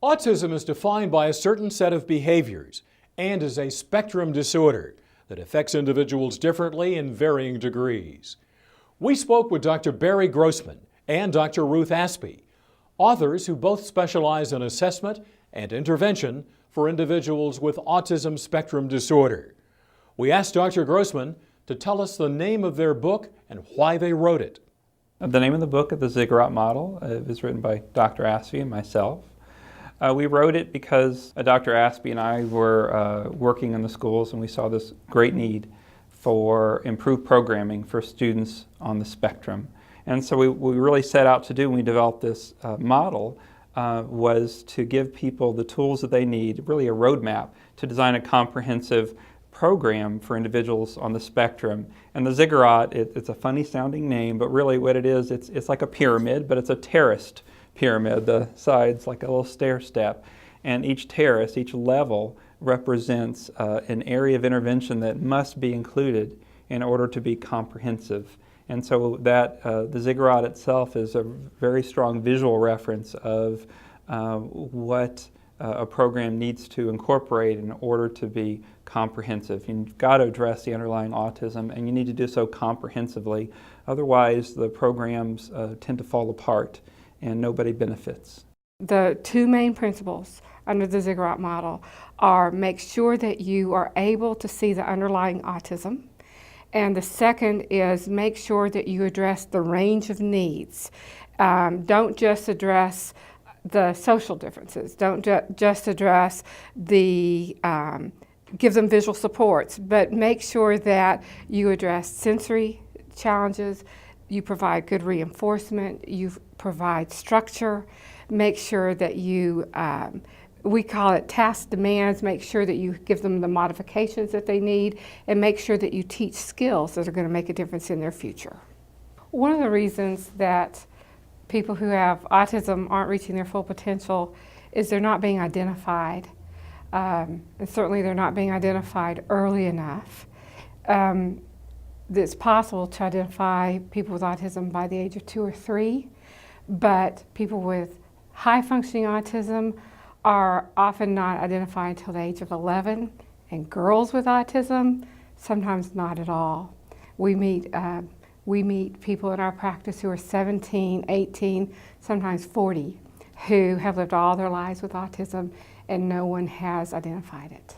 Autism is defined by a certain set of behaviors and is a spectrum disorder that affects individuals differently in varying degrees. We spoke with Dr. Barry Grossman and Dr. Ruth Aspy, authors who both specialize in assessment and intervention for individuals with autism spectrum disorder. We asked Dr. Grossman to tell us the name of their book and why they wrote it. The name of the book is The Ziggurat Model. It was written by Dr. Aspy and myself. We wrote it because Dr. Aspy and I were working in the schools, and we saw this great need for improved programming for students on the spectrum. And so we really set out to do when we developed this model was to give people the tools that they need, really a roadmap to design a comprehensive program for individuals on the spectrum. And the Ziggurat, it's a funny sounding name, but really what it is, it's like a pyramid, but it's a terraced pyramid, the sides like a little stair step. And each terrace, each level represents an area of intervention that must be included in order to be comprehensive. And so that the Ziggurat itself is a very strong visual reference of what a program needs to incorporate in order to be comprehensive. You've got to address the underlying autism, and you need to do so comprehensively. Otherwise, the programs tend to fall apart and nobody benefits. The two main principles under the Ziggurat model are make sure that you are able to see the underlying autism, and the second is make sure that you address the range of needs. Don't just address the social differences, don't just address the give them visual supports, but make sure that you address sensory challenges, you provide good reinforcement, you provide structure, make sure that you, we call it task demands, make sure that you give them the modifications that they need, and make sure that you teach skills that are going to make a difference in their future. One of the reasons that people who have autism aren't reaching their full potential is they're not being identified. And certainly they're not being identified early enough. It's possible to identify people with autism by the age of 2 or 3, but people with high functioning autism are often not identified until the age of 11, and girls with autism, sometimes not at all. We meet people in our practice who are 17, 18, sometimes 40, who have lived all their lives with autism and no one has identified it.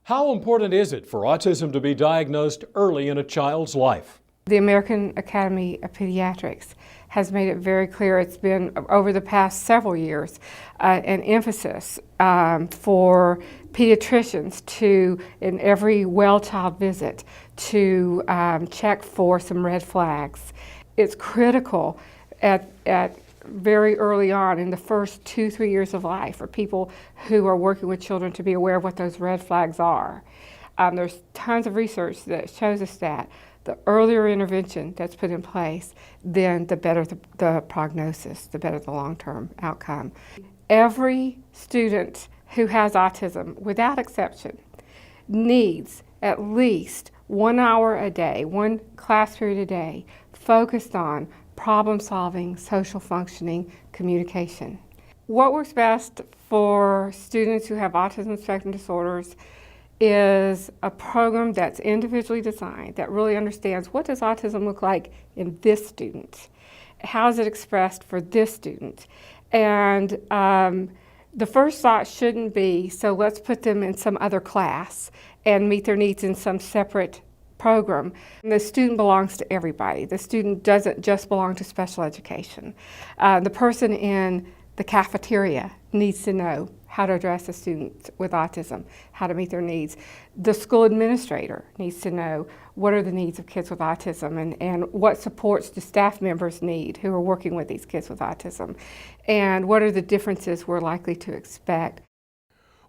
How important is it for autism to be diagnosed early in a child's life? The American Academy of Pediatrics has made it very clear, it's been over the past several years, an emphasis for pediatricians to, in every well child visit, to check for some red flags. It's critical at very early on in the first 2-3 years of life for people who are working with children to be aware of what those red flags are. There's tons of research that shows us that the earlier intervention that's put in place, then the better the prognosis, the better the long-term outcome. Every student who has autism, without exception, needs at least 1 hour a day, 1 class period a day, focused on problem solving, social functioning, communication. What works best for students who have autism spectrum disorders is a program that's individually designed, that really understands what does autism look like in this student, how is it expressed for this student, and the first thought shouldn't be, so let's put them in some other class and meet their needs in some separate program. And the student belongs to everybody. The student doesn't just belong to special education. The person in the cafeteria needs to know how to address a student with autism, how to meet their needs. The school administrator needs to know what are the needs of kids with autism and what supports do staff members need who are working with these kids with autism, and what are the differences we're likely to expect.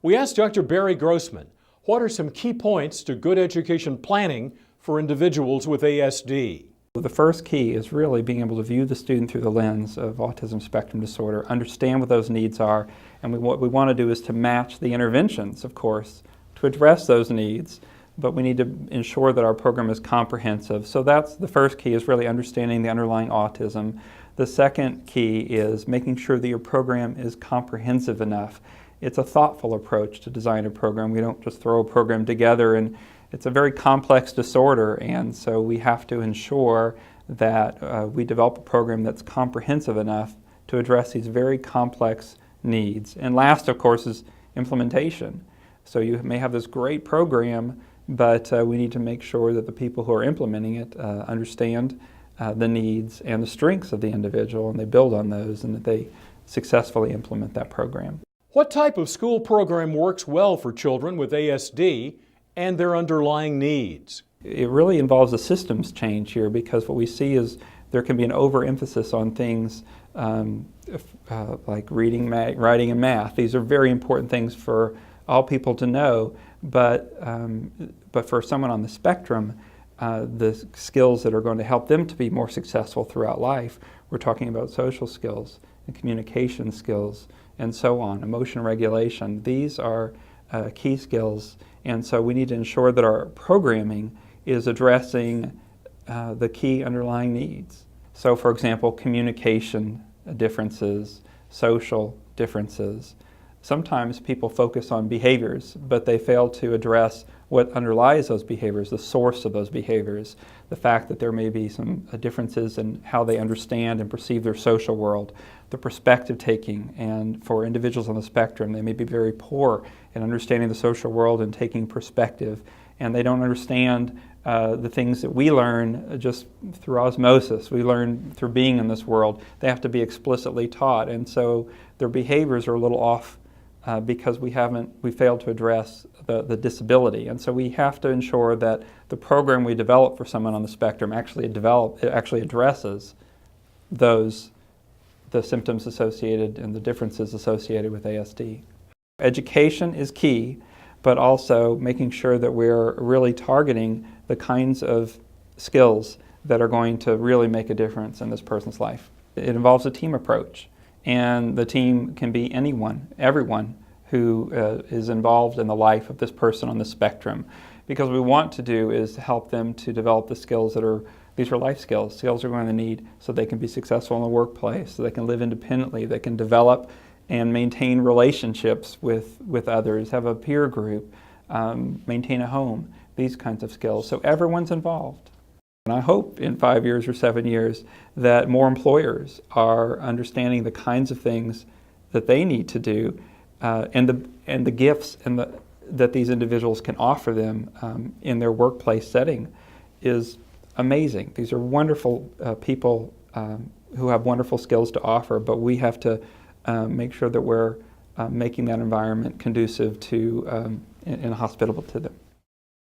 We asked Dr. Barry Grossman, what are some key points to good education planning for individuals with ASD? The first key is really being able to view the student through the lens of autism spectrum disorder, understand what those needs are, and what we want to do is to match the interventions, of course, to address those needs, but we need to ensure that our program is comprehensive. So that's the first key, is really understanding the underlying autism. The second key is making sure that your program is comprehensive enough. It's a thoughtful approach to design a program. We don't just throw a program together, and it's a very complex disorder, and so we have to ensure that we develop a program that's comprehensive enough to address these very complex needs. And last, of course, is implementation. So you may have this great program, but we need to make sure that the people who are implementing it understand the needs and the strengths of the individual, and they build on those, and that they successfully implement that program. What type of school program works well for children with ASD and their underlying needs? It really involves a systems change here, because what we see is there can be an overemphasis on things like reading, writing, and math. These are very important things for all people to know, but for someone on the spectrum, the skills that are going to help them to be more successful throughout life, we're talking about social skills and communication skills and so on, emotion regulation. These are key skills, and so we need to ensure that our programming is addressing the key underlying needs. So, for example, communication differences, social differences. Sometimes people focus on behaviors, but they fail to address what underlies those behaviors, the source of those behaviors, the fact that there may be some differences in how they understand and perceive their social world, the perspective taking, and for individuals on the spectrum, they may be very poor in understanding the social world and taking perspective, and they don't understand the things that we learn just through osmosis. We learn through being in this world. They have to be explicitly taught, and so their behaviors are a little off because we failed to address the disability. And so we have to ensure that the program we develop for someone on the spectrum actually addresses the symptoms associated and the differences associated with ASD. Education is key, but also making sure that we're really targeting the kinds of skills that are going to really make a difference in this person's life. It involves a team approach, and the team can be anyone, everyone who is involved in the life of this person on the spectrum. Because what we want to do is help them to develop the skills these are life skills. Skills they're going to need so they can be successful in the workplace, so they can live independently, they can develop and maintain relationships with others, have a peer group, maintain a home, these kinds of skills. So everyone's involved. And I hope in 5 years or 7 years that more employers are understanding the kinds of things that they need to do and the gifts that these individuals can offer them in their workplace setting is amazing. These are wonderful people who have wonderful skills to offer, but we have to make sure that we're making that environment conducive to and hospitable to them.